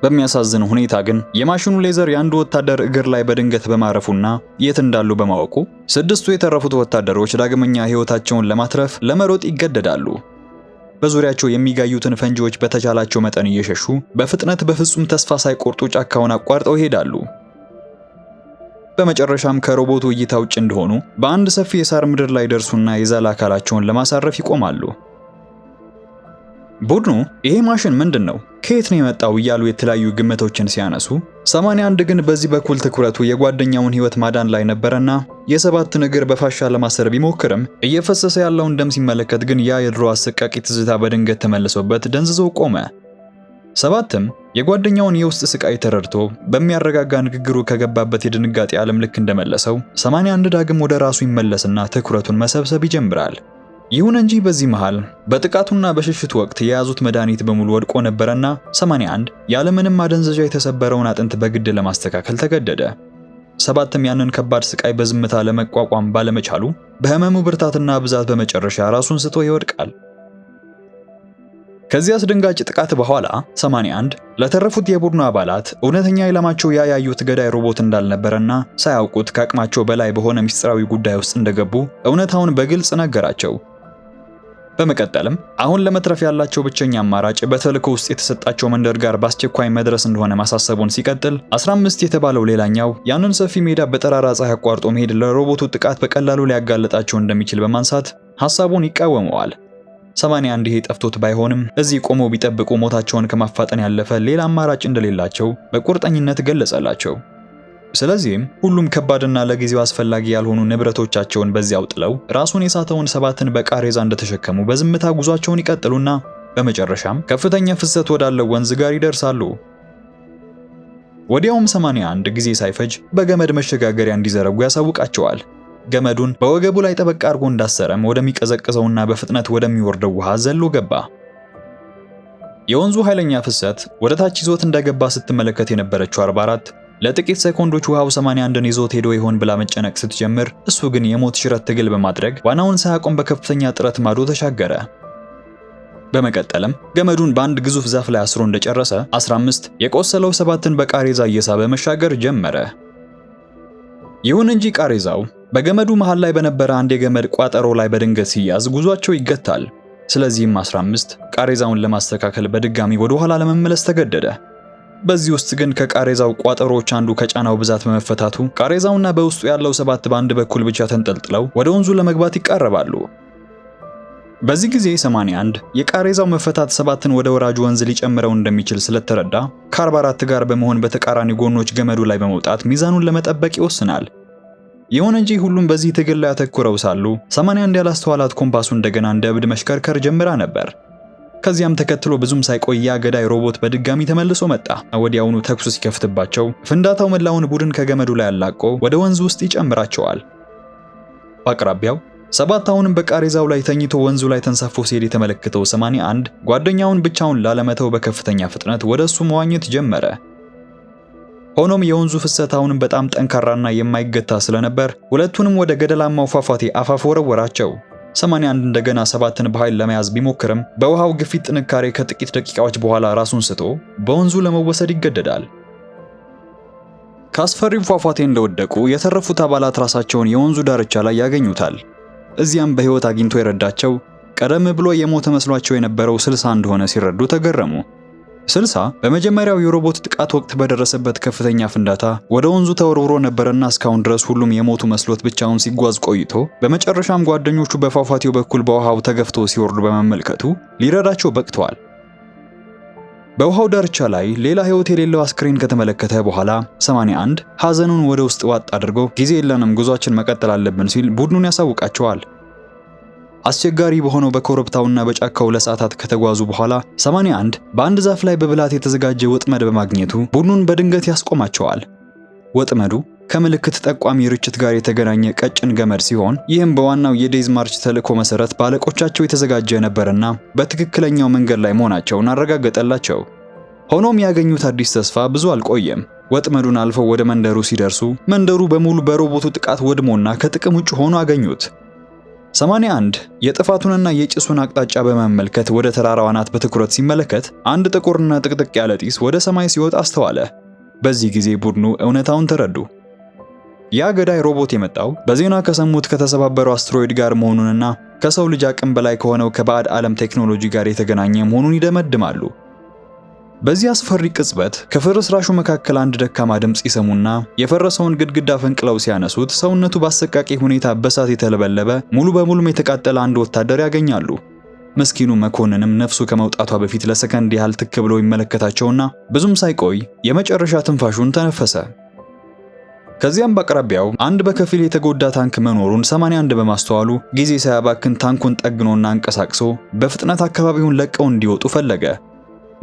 በሚያሳዝን ሁኔታ ግን የማሽኑ ሌዘር የአንዱ ወታደር እግር ላይ በድንገት በማረፉና የት እንዳሉ በማወቁ 6ቱ የተረፉት ወታደሮች ዳግመኛ ሕይወታቸውን ለማትረፍ ለመሮጥ ይገደዳሉ። በዙሪያቸው የሚጋዩትን ፈንጂዎች በተቻላቸው መጠን እየሸሹ በፍጥነት በፍጹም ተስፋ ሳይቆርጡ ጫካውን አቋርጠው ይሄዳሉ። በመጨረሻም ከሮቦቱ እይታ ውጭ እንደሆኑ በአንድ ሰፊ የሳር ምድር ላይ ደርሱና የዛለ አካላቸውን ለማሳረፍ ይቆማሉ። ቡድኑ ይሄ ማሽን ምንድነው? ከየት ነው የመጣው? እያሉ የተለያዩ ግምቶችን ሲያነሱ 81 ግን በዚህ በኩል ትኩረቱ የጓደኛውን ሕይወት ማዳን ላይ ነበረና የ7ን እግር በፋሻ ለማሰር ቢሞክርም እየፈሰሰ ያለውን ደም ሲመለከት ግን ያ የድሮ አሰቃቂ ትዝታ በድንገት ተመልሶበት ደንዝዞ ቆመ። 7ም የጓደኛውን የውስጥ ስቃይ ተረድቶ በሚያረጋጋ ንግግሩ ከገባበት የድንጋጤ ዓለም ልክ እንደመለሰው 81 ዳግም ወደ ራሱ ይመለስና ትኩረቱን መሰብሰብ ይጀምራል። ይሁን እንጂ በዚህ መሃል በጥቃቱና በሽሽቱ ወቅት የያዙት መድኃኒት በሙሉ ወድቆ ነበርና 81 ያለምንም ማደንዘዣ የተሰበረውን አጥንት በግድ ለማስተካከል ተገደደ። 7ም ያንን ከባድ ስቃይ በዝምታ ለመቋቋም ባለመቻሉ በህመሙ ብርታትና ብዛት በመጨረሻ ራሱን ስቶ ይወድቃል። ከዚህ አስደንጋጭ ጥቃት በኋላ 81 ለተረፉት የቡድኑ አባላት እውነተኛ ኢላማቸው ያዩት ገዳይ ሮቦት እንዳልነበረና ሳያውቁት ከአቅማቸው በላይ በሆነ ምስጢራዊ ጉዳይ ውስጥ እንደገቡ እውነታውን በግልጽ ነገራቸው። በመቀጠልም አሁን ለመትረፍ ያላቸው ብቸኛ አማራጭ በተልእኮ ውስጥ የተሰጣቸው መንደር ጋር በአስቸኳይ መድረስ እንደሆነ ማሳሰቡን ሲቀጥል 15 የተባለው ሌላኛው ያንን ሰፊ ሜዳ በጠራራ ፀሐይ አቋርጦ መሄድ ለሮቦቱ ጥቃት በቀላሉ ሊያጋልጣቸው እንደሚችል በማንሳት ሐሳቡን ይቃወመዋል። 81 ይሄ ጠፍቶት ባይሆንም እዚህ ቆመው ቢጠብቁ ሞታቸውን ከማፋጠን ያለፈ ሌላ አማራጭ እንደሌላቸው በቁርጠኝነት ገለጸላቸው። ስለዚህም ሁሉም ከባድና ለጊዜው አስፈላጊ ያልሆኑ ንብረቶቻቸውን በዚያው ጥለው ራሱን የሳተውን 7ን በቃሬዛ እንደተሸከሙ በዝምታ ጉዟቸውን ይቀጥሉና በመጨረሻም ከፍተኛ ፍሰት ወዳለው ወንዝ ጋር ይደርሳሉ። ወዲያውም 81 ጊዜ ሳይፈጅ በገመድ መሸጋገሪያ እንዲዘረጉ ያሳውቃቸዋል። ገመዱን በወገቡ ላይ ጠበቅ አድርጎ እንዳሰረም ወደሚቀዘቅዘውና በፍጥነት ወደሚወርደው ውሃ ዘሎ ገባ። የወንዙ ኃይለኛ ፍሰት ወደ ታች ይዞት እንደገባ ስትመለከት የነበረችው 44 ለጥቂት ሰኮንዶች ውሃው 81ን ይዞት ሄዶ ይሆን ብላ መጨነቅ ስትጀምር፣ እሱ ግን የሞት ሽረት ትግል በማድረግ ዋናውን ሳያቆም በከፍተኛ ጥረት ማዶ ተሻገረ። በመቀጠልም ገመዱን በአንድ ግዙፍ ዛፍ ላይ አስሮ እንደጨረሰ 15 የቆሰለው 7ን በቃሬዛ እየሳበ መሻገር ጀመረ። ይሁን እንጂ ቃሬዛው በገመዱ መሃል ላይ በነበረ አንድ የገመድ ቋጠሮ ላይ በድንገት ሲያዝ ጉዟቸው ይገታል። ስለዚህም 15 ቃሬዛውን ለማስተካከል በድጋሚ ወደ ኋላ ለመመለስ ተገደደ። በዚህ ውስጥ ግን ከቃሬዛው ቋጠሮዎች አንዱ ከጫናው ብዛት በመፈታቱ ቃሬዛውና በውስጡ ያለው 7 በአንድ በኩል ብቻ ተንጠልጥለው ወደ ወንዙ ለመግባት ይቃረባሉ። በዚህ ጊዜ 81 የቃሬዛው መፈታት 7ን ወደ ወራጁ ወንዝ ሊጨምረው እንደሚችል ስለተረዳ ከ44 ጋር በመሆን በተቃራኒ ጎኖች ገመዱ ላይ በመውጣት ሚዛኑን ለመጠበቅ ይወስናል። ይሁን እንጂ ሁሉም በዚህ ትግል ላይ አተኩረው ሳሉ 81 ያላስተዋላት ኮምፓሱ እንደገና እንደ እብድ መሽከርከር ጀምራ ነበር። ከዚያም ተከትሎ ብዙም ሳይቆይ ያ ገዳይ ሮቦት በድጋሚ ተመልሶ መጣ። ወዲያውኑ ተኩስ ሲከፍትባቸው ፍንዳታው መላውን ቡድን ከገመዱ ላይ አላቆ ወደ ወንዝ ውስጥ ይጨምራቸዋል። በአቅራቢያው 7 አሁንም በቃሬዛው ላይ ተኝቶ ወንዙ ላይ ተንሳፎ ሲሄድ የተመለከተው 81 ጓደኛውን ብቻውን ላለመተው በከፍተኛ ፍጥነት ወደ እሱ መዋኘት ጀመረ። ሆኖም የወንዙ ፍሰት አሁንም በጣም ጠንካራና የማይገታ ስለነበር ሁለቱንም ወደ ገደላማው ፏፏቴ አፋፍ ወረወራቸው። 81 እንደገና 7ን በኃይል ለመያዝ ቢሞክርም በውሃው ግፊት ጥንካሬ ከጥቂት ደቂቃዎች በኋላ ራሱን ስቶ በወንዙ ለመወሰድ ይገደዳል። ከአስፈሪው ፏፏቴ እንደወደቁ የተረፉት አባላት ራሳቸውን የወንዙ ዳርቻ ላይ ያገኙታል። እዚያም በሕይወት አግኝቶ የረዳቸው ቀደም ብሎ የሞተ መስሏቸው የነበረው 60 እንደሆነ ሲረዱ ተገረሙ። 60 በመጀመሪያው የሮቦት ጥቃት ወቅት በደረሰበት ከፍተኛ ፍንዳታ ወደ ወንዙ ተወርውሮ ነበርና እስካሁን ድረስ ሁሉም የሞቱ መስሎት ብቻውን ሲጓዝ ቆይቶ በመጨረሻም ጓደኞቹ በፏፏቴው በኩል በውሃው ተገፍቶ ሲወርዱ በመመልከቱ ሊረዳቸው በቅተዋል። በውሃው ዳርቻ ላይ ሌላ ሕይወት የሌለው አስክሬን ከተመለከተ በኋላ 81 ሐዘኑን ወደ ውስጥ ዋጥ አድርጎ ጊዜ የለንም ጉዟችን መቀጠል አለብን ሲል ቡድኑን ያሳውቃቸዋል። አስቸጋሪ በሆነው በኮረብታውና በጫካው ለሰዓታት ከተጓዙ በኋላ 81 በአንድ ዛፍ ላይ በብላት የተዘጋጀ ወጥመድ በማግኘቱ ቡድኑን በድንገት ያስቆማቸዋል። ወጥመዱ ከምልክት ጠቋሚ ርችት ጋር የተገናኘ ቀጭን ገመድ ሲሆን ይህም በዋናው የዴዝ ማርች ተልእኮ መሰረት ባለቆቻቸው የተዘጋጀ ነበርና በትክክለኛው መንገድ ላይ መሆናቸውን አረጋገጠላቸው። ሆኖም ያገኙት አዲስ ተስፋ ብዙ አልቆየም። ወጥመዱን አልፈው ወደ መንደሩ ሲደርሱ መንደሩ በሙሉ በሮቦቱ ጥቃት ወድሞና ከጥቅም ውጭ ሆኖ አገኙት። 81 የጥፋቱንና የጭሱን አቅጣጫ በመመልከት ወደ ተራራው አናት በትኩረት ሲመለከት አንድ ጥቁርና ጥቅጥቅ ያለ ጢስ ወደ ሰማይ ሲወጣ አስተዋለ። በዚህ ጊዜ ቡድኑ እውነታውን ተረዱ። ያ ገዳይ ሮቦት የመጣው በዜና ከሰሙት ከተሰባበረው አስትሮይድ ጋር መሆኑንና ከሰው ልጅ አቅም በላይ ከሆነው ከባዕድ ዓለም ቴክኖሎጂ ጋር የተገናኘ መሆኑን ይደመድማሉ። በዚህ አስፈሪ ቅጽበት ከፍርስራሹ መካከል አንድ ደካማ ድምጽ ይሰሙና የፈረሰውን ግድግዳ ፈንቅለው ሲያነሱት ሰውነቱ በአሰቃቂ ሁኔታ በሳት የተለበለበ ሙሉ በሙሉም የተቃጠለ አንድ ወታደር ያገኛሉ። መስኪኑ መኮንንም ነፍሱ ከመውጣቷ በፊት ለሰከንድ ያህል ትክ ብሎ ይመለከታቸውና ብዙም ሳይቆይ የመጨረሻ ትንፋሹን ተነፈሰ። ከዚያም በአቅራቢያው አንድ በከፊል የተጎዳ ታንክ መኖሩን 81 በማስተዋሉ ጊዜ ሳያባክን ታንኩን ጠግኖና አንቀሳቅሶ በፍጥነት አካባቢውን ለቀው እንዲወጡ ፈለገ።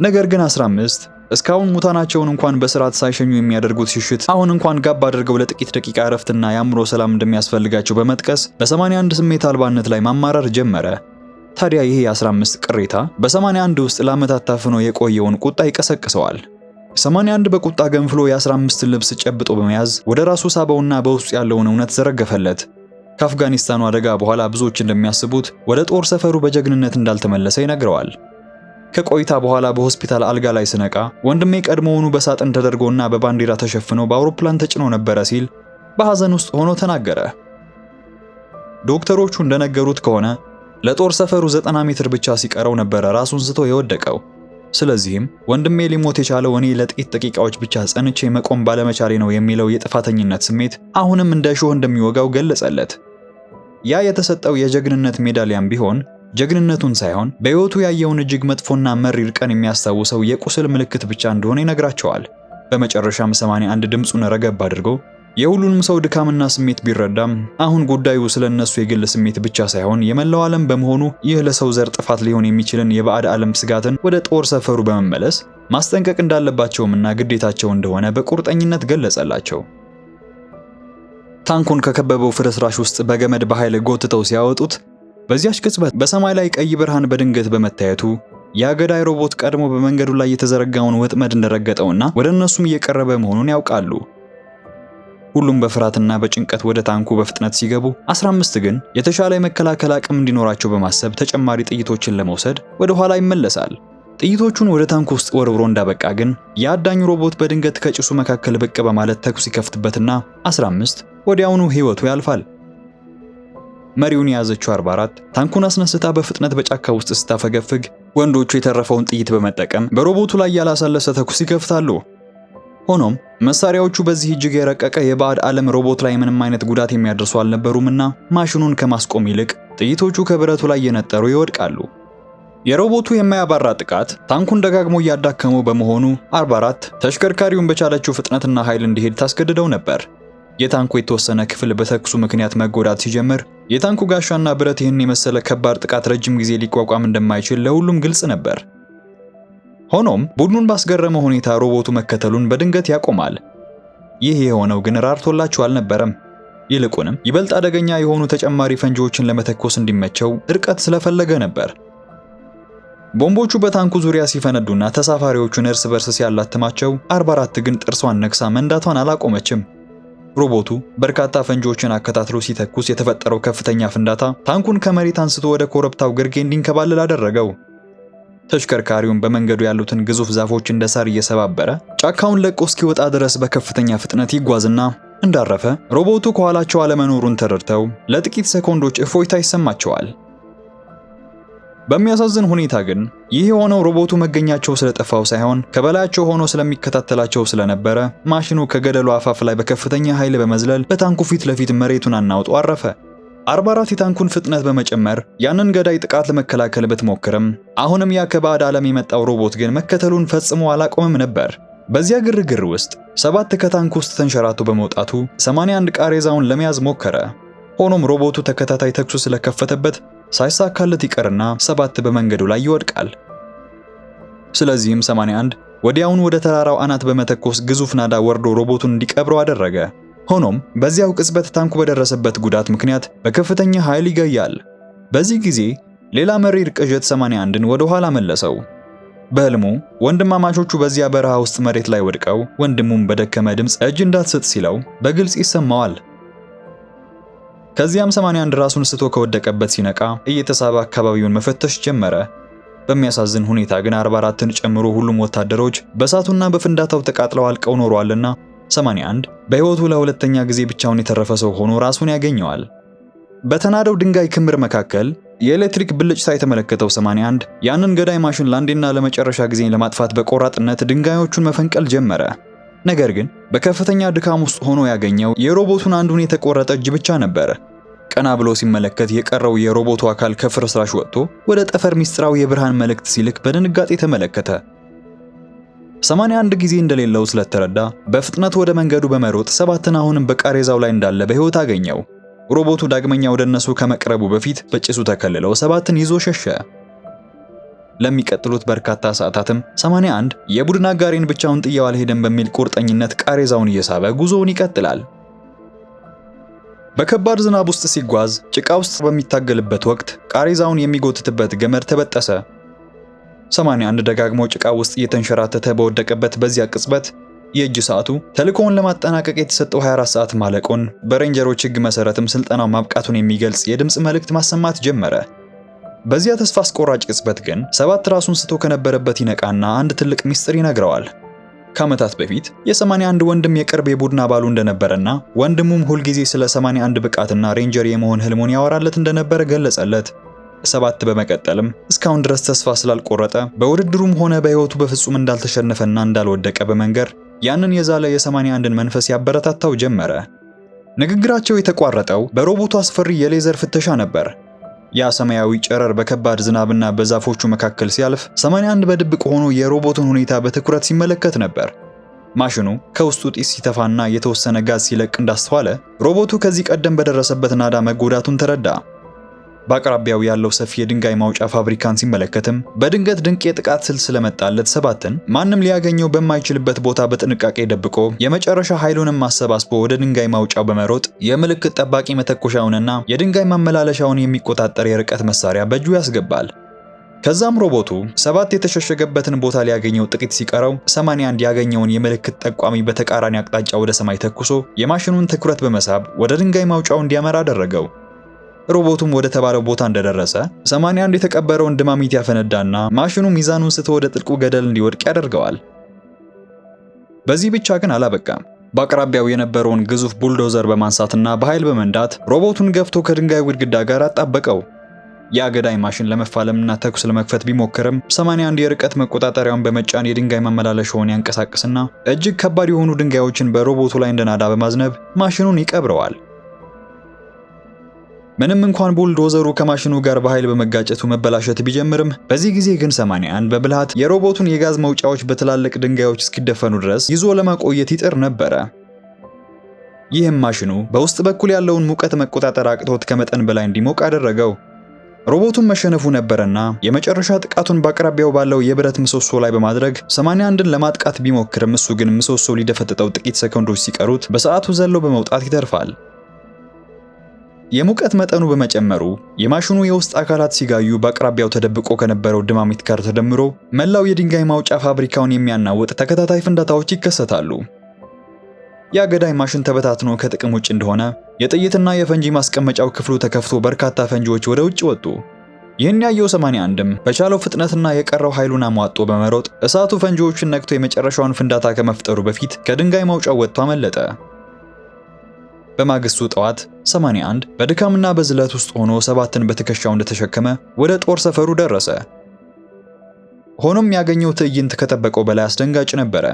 ነገር ግን 15 እስካሁን ሙታናቸውን እንኳን በስርዓት ሳይሸኙ የሚያደርጉት ሽሽት አሁን እንኳን ጋብ አድርገው ለጥቂት ደቂቃ እረፍትና የአእምሮ ሰላም እንደሚያስፈልጋቸው በመጥቀስ በ81 ስሜት አልባነት ላይ ማማረር ጀመረ። ታዲያ ይሄ የ15 ቅሬታ በ81 ውስጥ ለዓመታት ታፍኖ የቆየውን ቁጣ ይቀሰቅሰዋል። 81 በቁጣ ገንፍሎ የ15 ልብስ ጨብጦ በመያዝ ወደ ራሱ ሳበውና በውስጡ ያለውን እውነት ዘረገፈለት። ከአፍጋኒስታኑ አደጋ በኋላ ብዙዎች እንደሚያስቡት ወደ ጦር ሰፈሩ በጀግንነት እንዳልተመለሰ ይነግረዋል። ከቆይታ በኋላ በሆስፒታል አልጋ ላይ ስነቃ ወንድሜ ቀድሞውኑ በሳጥን ተደርጎና በባንዲራ ተሸፍኖ በአውሮፕላን ተጭኖ ነበረ ሲል በሐዘን ውስጥ ሆኖ ተናገረ። ዶክተሮቹ እንደነገሩት ከሆነ ለጦር ሰፈሩ 90 ሜትር ብቻ ሲቀረው ነበረ ራሱን ስቶ የወደቀው። ስለዚህም ወንድሜ ሊሞት የቻለው እኔ ለጥቂት ደቂቃዎች ብቻ ጸንቼ መቆም ባለመቻሌ ነው የሚለው የጥፋተኝነት ስሜት አሁንም እንደ እሾህ እንደሚወጋው ገለጸለት። ያ የተሰጠው የጀግንነት ሜዳሊያም ቢሆን ጀግንነቱን ሳይሆን በሕይወቱ ያየውን እጅግ መጥፎና መሪር ቀን የሚያስታውሰው የቁስል ምልክት ብቻ እንደሆነ ይነግራቸዋል። በመጨረሻም 81 ድምፁን ረገብ አድርጎ የሁሉንም ሰው ድካምና ስሜት ቢረዳም አሁን ጉዳዩ ስለነሱ የግል ስሜት ብቻ ሳይሆን የመላው ዓለም በመሆኑ ይህ ለሰው ዘር ጥፋት ሊሆን የሚችልን የባዕድ ዓለም ስጋትን ወደ ጦር ሰፈሩ በመመለስ ማስጠንቀቅ እንዳለባቸውምና ግዴታቸው እንደሆነ በቁርጠኝነት ገለጸላቸው። ታንኩን ከከበበው ፍርስራሽ ውስጥ በገመድ በኃይል ጎትተው ሲያወጡት በዚያች ቅጽበት በሰማይ ላይ ቀይ ብርሃን በድንገት በመታየቱ የአገዳይ ሮቦት ቀድሞ በመንገዱ ላይ የተዘረጋውን ወጥመድ እንደረገጠውና ወደ እነሱም እየቀረበ መሆኑን ያውቃሉ። ሁሉም በፍርሃትና በጭንቀት ወደ ታንኩ በፍጥነት ሲገቡ 15 ግን የተሻለ የመከላከል አቅም እንዲኖራቸው በማሰብ ተጨማሪ ጥይቶችን ለመውሰድ ወደ ኋላ ይመለሳል። ጥይቶቹን ወደ ታንኩ ውስጥ ወርውሮ እንዳበቃ ግን የአዳኙ ሮቦት በድንገት ከጭሱ መካከል ብቅ በማለት ተኩስ ይከፍትበትና 15 ወዲያውኑ ሕይወቱ ያልፋል። መሪውን የያዘችው 44 ታንኩን አስነስታ በፍጥነት በጫካ ውስጥ ስታፈገፍግ ወንዶቹ የተረፈውን ጥይት በመጠቀም በሮቦቱ ላይ ያላሳለሰ ተኩስ ይከፍታሉ። ሆኖም መሳሪያዎቹ በዚህ እጅግ የረቀቀ የባዕድ ዓለም ሮቦት ላይ ምንም አይነት ጉዳት የሚያደርሱ አልነበሩምና ማሽኑን ከማስቆም ይልቅ ጥይቶቹ ከብረቱ ላይ የነጠሩ ይወድቃሉ። የሮቦቱ የማያባራ ጥቃት ታንኩን ደጋግሞ እያዳከመው በመሆኑ 44 ተሽከርካሪውን በቻለችው ፍጥነትና ኃይል እንዲሄድ ታስገድደው ነበር። የታንኩ የተወሰነ ክፍል በተኩሱ ምክንያት መጎዳት ሲጀምር የታንኩ ጋሻና ብረት ይህን የመሰለ ከባድ ጥቃት ረጅም ጊዜ ሊቋቋም እንደማይችል ለሁሉም ግልጽ ነበር። ሆኖም ቡድኑን ባስገረመ ሁኔታ ሮቦቱ መከተሉን በድንገት ያቆማል። ይህ የሆነው ግን ራርቶላቸው አልነበረም። ይልቁንም ይበልጥ አደገኛ የሆኑ ተጨማሪ ፈንጂዎችን ለመተኮስ እንዲመቸው ርቀት ስለፈለገ ነበር። ቦምቦቹ በታንኩ ዙሪያ ሲፈነዱና ተሳፋሪዎቹን እርስ በርስ ሲያላትማቸው 44 ግን ጥርሷን ነክሳ መንዳቷን አላቆመችም። ሮቦቱ በርካታ ፈንጂዎችን አከታትሎ ሲተኩስ የተፈጠረው ከፍተኛ ፍንዳታ ታንኩን ከመሬት አንስቶ ወደ ኮረብታው ግርጌ እንዲንከባለል አደረገው። ተሽከርካሪውን በመንገዱ ያሉትን ግዙፍ ዛፎች እንደ ሳር እየሰባበረ ጫካውን ለቆ እስኪወጣ ድረስ በከፍተኛ ፍጥነት ይጓዝና እንዳረፈ ሮቦቱ ከኋላቸው አለመኖሩን ተረድተው ለጥቂት ሰኮንዶች እፎይታ ይሰማቸዋል። በሚያሳዝን ሁኔታ ግን ይህ የሆነው ሮቦቱ መገኛቸው ስለጠፋው ሳይሆን ከበላያቸው ሆኖ ስለሚከታተላቸው ስለነበረ ማሽኑ ከገደሉ አፋፍ ላይ በከፍተኛ ኃይል በመዝለል በታንኩ ፊት ለፊት መሬቱን አናውጦ አረፈ። 44 የታንኩን ፍጥነት በመጨመር ያንን ገዳይ ጥቃት ለመከላከል ብትሞክርም አሁንም ያ ከባዕድ ዓለም የመጣው ሮቦት ግን መከተሉን ፈጽሞ አላቆመም ነበር። በዚያ ግርግር ውስጥ 7 ከታንኩ ውስጥ ተንሸራቶ በመውጣቱ 81 ቃሬዛውን ለመያዝ ሞከረ። ሆኖም ሮቦቱ ተከታታይ ተኩስ ስለከፈተበት ሳይሳካለት ይቀርና 7 በመንገዱ ላይ ይወድቃል። ስለዚህም 81 ወዲያውኑ ወደ ተራራው አናት በመተኮስ ግዙፍ ናዳ ወርዶ ሮቦቱን እንዲቀብረው አደረገ። ሆኖም በዚያው ቅጽበት ታንኩ በደረሰበት ጉዳት ምክንያት በከፍተኛ ኃይል ይገያል። በዚህ ጊዜ ሌላ መሪር ቅዠት 81ን ወደ ኋላ መለሰው። በህልሙ ወንድማማቾቹ በዚያ በረሃ ውስጥ መሬት ላይ ወድቀው ወንድሙም በደከመ ድምፅ እጅ እንዳትሰጥ ሲለው በግልጽ ይሰማዋል። ከዚያም 81 ራሱን ስቶ ከወደቀበት ሲነቃ እየተሳበ አካባቢውን መፈተሽ ጀመረ። በሚያሳዝን ሁኔታ ግን 44ን ጨምሮ ሁሉም ወታደሮች በእሳቱና በፍንዳታው ተቃጥለው አልቀው ኖረዋልና 81 በሕይወቱ ለሁለተኛ ጊዜ ብቻውን የተረፈ ሰው ሆኖ ራሱን ያገኘዋል። በተናደው ድንጋይ ክምር መካከል የኤሌክትሪክ ብልጭታ የተመለከተው 81 ያንን ገዳይ ማሽን ለአንዴና ለመጨረሻ ጊዜ ለማጥፋት በቆራጥነት ድንጋዮቹን መፈንቀል ጀመረ። ነገር ግን በከፍተኛ ድካም ውስጥ ሆኖ ያገኘው የሮቦቱን አንዱን የተቆረጠ እጅ ብቻ ነበር። ቀና ብሎ ሲመለከት የቀረው የሮቦቱ አካል ከፍርስራሽ ወጥቶ ወደ ጠፈር ሚስጥራዊ የብርሃን መልእክት ሲልክ በድንጋጤ ተመለከተ። 81 ጊዜ እንደሌለው ስለተረዳ በፍጥነት ወደ መንገዱ በመሮጥ 7ን አሁንም በቃሬዛው ላይ እንዳለ በሕይወት አገኘው። ሮቦቱ ዳግመኛ ወደ እነሱ ከመቅረቡ በፊት በጭሱ ተከልለው 7ን ይዞ ሸሸ። ለሚቀጥሉት በርካታ ሰዓታትም 81 የቡድን አጋሪን ብቻውን ጥየው አልሄድም በሚል ቁርጠኝነት ቃሬዛውን እየሳበ ጉዞውን ይቀጥላል። በከባድ ዝናብ ውስጥ ሲጓዝ ጭቃ ውስጥ በሚታገልበት ወቅት ቃሬዛውን የሚጎትትበት ገመድ ተበጠሰ። 81 ደጋግሞ ጭቃ ውስጥ እየተንሸራተተ በወደቀበት በዚያ ቅጽበት የእጅ ሰዓቱ ተልእኮውን ለማጠናቀቅ የተሰጠው 24 ሰዓት ማለቁን፣ በሬንጀሮች ሕግ መሰረትም ስልጠናው ማብቃቱን የሚገልጽ የድምጽ መልእክት ማሰማት ጀመረ። በዚያ ተስፋ አስቆራጭ ቅጽበት ግን 7 ራሱን ስቶ ከነበረበት ይነቃና አንድ ትልቅ ሚስጥር ይነግረዋል። ከዓመታት በፊት የ81 ወንድም የቅርብ የቡድን አባሉ እንደነበረና ወንድሙም ሁልጊዜ ስለ 81 ብቃትና ሬንጀር የመሆን ህልሙን ያወራለት እንደነበረ ገለጸለት። 7 በመቀጠልም እስካሁን ድረስ ተስፋ ስላልቆረጠ በውድድሩም ሆነ በህይወቱ በፍጹም እንዳልተሸነፈና እንዳልወደቀ በመንገር ያንን የዛለ የ81ን መንፈስ ያበረታታው ጀመረ። ንግግራቸው የተቋረጠው በሮቦቱ አስፈሪ የሌዘር ፍተሻ ነበር። ያ ሰማያዊ ጨረር በከባድ ዝናብና በዛፎቹ መካከል ሲያልፍ 81 በድብቅ ሆኖ የሮቦቱን ሁኔታ በትኩረት ሲመለከት ነበር። ማሽኑ ከውስጡ ጢስ ሲተፋና የተወሰነ ጋዝ ሲለቅ እንዳስተዋለ ሮቦቱ ከዚህ ቀደም በደረሰበት ናዳ መጎዳቱን ተረዳ። በአቅራቢያው ያለው ሰፊ የድንጋይ ማውጫ ፋብሪካን ሲመለከትም በድንገት ድንቅ የጥቃት ስልት ስለመጣለት 7ን ማንም ሊያገኘው በማይችልበት ቦታ በጥንቃቄ ደብቆ የመጨረሻ ኃይሉንም አሰባስቦ ወደ ድንጋይ ማውጫው በመሮጥ የምልክት ጠባቂ መተኮሻውንና የድንጋይ ማመላለሻውን የሚቆጣጠር የርቀት መሳሪያ በእጁ ያስገባል። ከዛም ሮቦቱ 7 የተሸሸገበትን ቦታ ሊያገኘው ጥቂት ሲቀረው 81 ያገኘውን የምልክት ጠቋሚ በተቃራኒ አቅጣጫ ወደ ሰማይ ተኩሶ የማሽኑን ትኩረት በመሳብ ወደ ድንጋይ ማውጫው እንዲያመራ አደረገው። ሮቦቱም ወደ ተባለው ቦታ እንደደረሰ 81 የተቀበረውን ድማሚት ያፈነዳና ማሽኑ ሚዛኑን ስቶ ወደ ጥልቁ ገደል እንዲወድቅ ያደርገዋል። በዚህ ብቻ ግን አላበቃም። በአቅራቢያው የነበረውን ግዙፍ ቡልዶዘር በማንሳትና በኃይል በመንዳት ሮቦቱን ገፍቶ ከድንጋይ ግድግዳ ጋር አጣበቀው። የአገዳይ ማሽን ለመፋለምና ተኩስ ለመክፈት ቢሞክርም 81 የርቀት መቆጣጠሪያውን በመጫን የድንጋይ ማመላለሻውን ያንቀሳቅስና እጅግ ከባድ የሆኑ ድንጋዮችን በሮቦቱ ላይ እንደናዳ በማዝነብ ማሽኑን ይቀብረዋል። ምንም እንኳን ቡልዶዘሩ ከማሽኑ ጋር በኃይል በመጋጨቱ መበላሸት ቢጀምርም በዚህ ጊዜ ግን 81 በብልሃት የሮቦቱን የጋዝ መውጫዎች በትላልቅ ድንጋዮች እስኪደፈኑ ድረስ ይዞ ለማቆየት ይጥር ነበረ። ይህም ማሽኑ በውስጥ በኩል ያለውን ሙቀት መቆጣጠር አቅቶት ከመጠን በላይ እንዲሞቅ አደረገው። ሮቦቱን መሸነፉ ነበረና የመጨረሻ ጥቃቱን በአቅራቢያው ባለው የብረት ምሰሶ ላይ በማድረግ 81ን ለማጥቃት ቢሞክርም እሱ ግን ምሰሶ ሊደፈጥጠው ጥቂት ሰከንዶች ሲቀሩት በሰዓቱ ዘሎ በመውጣት ይተርፋል። የሙቀት መጠኑ በመጨመሩ የማሽኑ የውስጥ አካላት ሲጋዩ በአቅራቢያው ተደብቆ ከነበረው ድማሚት ጋር ተደምሮ መላው የድንጋይ ማውጫ ፋብሪካውን የሚያናውጥ ተከታታይ ፍንዳታዎች ይከሰታሉ። የአገዳይ ማሽን ተበታትኖ ከጥቅም ውጭ እንደሆነ የጥይትና የፈንጂ ማስቀመጫው ክፍሉ ተከፍቶ በርካታ ፈንጂዎች ወደ ውጭ ወጡ። ይህን ያየው 81ም በቻለው ፍጥነትና የቀረው ኃይሉን አሟጦ በመሮጥ እሳቱ ፈንጂዎችን ነክቶ የመጨረሻውን ፍንዳታ ከመፍጠሩ በፊት ከድንጋይ ማውጫው ወጥቶ አመለጠ። በማግስቱ ጠዋት 81 በድካምና በዝለት ውስጥ ሆኖ 7ን በትከሻው እንደተሸከመ ወደ ጦር ሰፈሩ ደረሰ። ሆኖም ያገኘው ትዕይንት ከጠበቀው በላይ አስደንጋጭ ነበረ።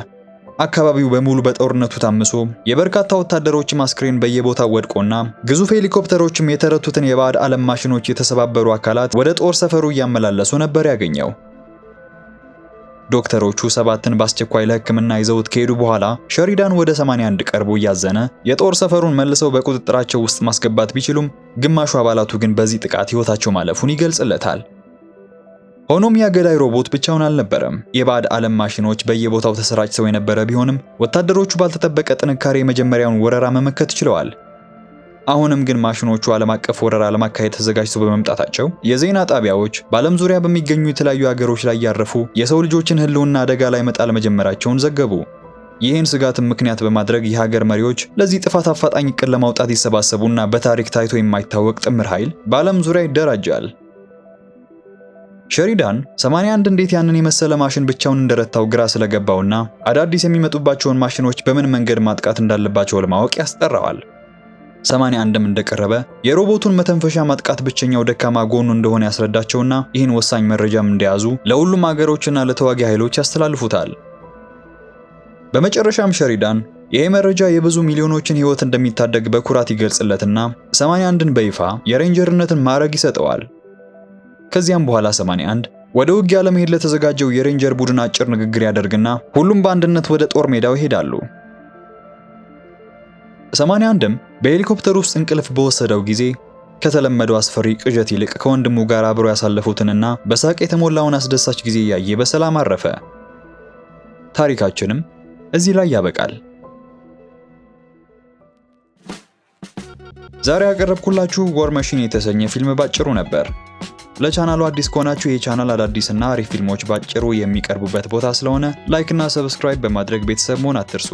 አካባቢው በሙሉ በጦርነቱ ታምሶ የበርካታ ወታደሮች አስክሬን በየቦታው ወድቆና ግዙፍ ሄሊኮፕተሮችም የተረቱትን የባዕድ ዓለም ማሽኖች የተሰባበሩ አካላት ወደ ጦር ሰፈሩ እያመላለሱ ነበር ያገኘው። ዶክተሮቹ 7ን በአስቸኳይ ለሕክምና ይዘውት ከሄዱ በኋላ ሸሪዳን ወደ 81 ቀርቦ እያዘነ የጦር ሰፈሩን መልሰው በቁጥጥራቸው ውስጥ ማስገባት ቢችሉም ግማሹ አባላቱ ግን በዚህ ጥቃት ሕይወታቸው ማለፉን ይገልጽለታል። ሆኖም የአገዳይ ሮቦት ብቻውን አልነበረም። የባዕድ ዓለም ማሽኖች በየቦታው ተሰራጭተው የነበረ ቢሆንም ወታደሮቹ ባልተጠበቀ ጥንካሬ የመጀመሪያውን ወረራ መመከት ችለዋል። አሁንም ግን ማሽኖቹ ዓለም አቀፍ ወረራ ለማካሄድ ተዘጋጅተው በመምጣታቸው የዜና ጣቢያዎች በዓለም ዙሪያ በሚገኙ የተለያዩ ሀገሮች ላይ ያረፉ የሰው ልጆችን ህልውና አደጋ ላይ መጣል መጀመራቸውን ዘገቡ። ይህን ስጋትን ምክንያት በማድረግ የሀገር መሪዎች ለዚህ ጥፋት አፋጣኝ እቅድ ለማውጣት ይሰባሰቡና በታሪክ ታይቶ የማይታወቅ ጥምር ኃይል በዓለም ዙሪያ ይደራጃል። ሸሪዳን 81 እንዴት ያንን የመሰለ ማሽን ብቻውን እንደረታው ግራ ስለገባውና አዳዲስ የሚመጡባቸውን ማሽኖች በምን መንገድ ማጥቃት እንዳለባቸው ለማወቅ ያስጠራዋል። 81ም እንደቀረበ የሮቦቱን መተንፈሻ ማጥቃት ብቸኛው ደካማ ጎኑ እንደሆነ ያስረዳቸውና ይህን ወሳኝ መረጃም እንደያዙ ለሁሉም ሀገሮችና ለተዋጊ ኃይሎች ያስተላልፉታል። በመጨረሻም ሸሪዳን ይሄ መረጃ የብዙ ሚሊዮኖችን ህይወት እንደሚታደግ በኩራት ይገልጽለትና 81ን በይፋ የሬንጀርነትን ማዕረግ ይሰጠዋል። ከዚያም በኋላ 81 ወደ ውጊያ ለመሄድ ለተዘጋጀው የሬንጀር ቡድን አጭር ንግግር ያደርግና ሁሉም በአንድነት ወደ ጦር ሜዳው ይሄዳሉ። 81ም በሄሊኮፕተር ውስጥ እንቅልፍ በወሰደው ጊዜ ከተለመደው አስፈሪ ቅዠት ይልቅ ከወንድሙ ጋር አብሮ ያሳለፉትንና በሳቅ የተሞላውን አስደሳች ጊዜ ያየ በሰላም አረፈ። ታሪካችንም እዚህ ላይ ያበቃል። ዛሬ ያቀረብኩላችሁ ዋር ማሽን የተሰኘ ፊልም ባጭሩ ነበር። ለቻናሉ አዲስ ከሆናችሁ ይህ ቻናል አዳዲስና አሪፍ ፊልሞች ባጭሩ የሚቀርቡበት ቦታ ስለሆነ ላይክ እና ሰብስክራይብ በማድረግ ቤተሰብ መሆን አትርሱ።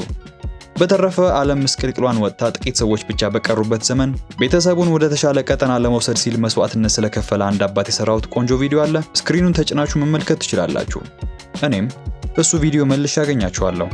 በተረፈ ዓለም ምስቅልቅሏን ወጥታ ጥቂት ሰዎች ብቻ በቀሩበት ዘመን ቤተሰቡን ወደ ተሻለ ቀጠና ለመውሰድ ሲል መስዋዕትነት ስለከፈለ አንድ አባት የሰራሁት ቆንጆ ቪዲዮ አለ። ስክሪኑን ተጭናችሁ መመልከት ትችላላችሁ። እኔም እሱ ቪዲዮ መልሼ ያገኛችኋለሁ።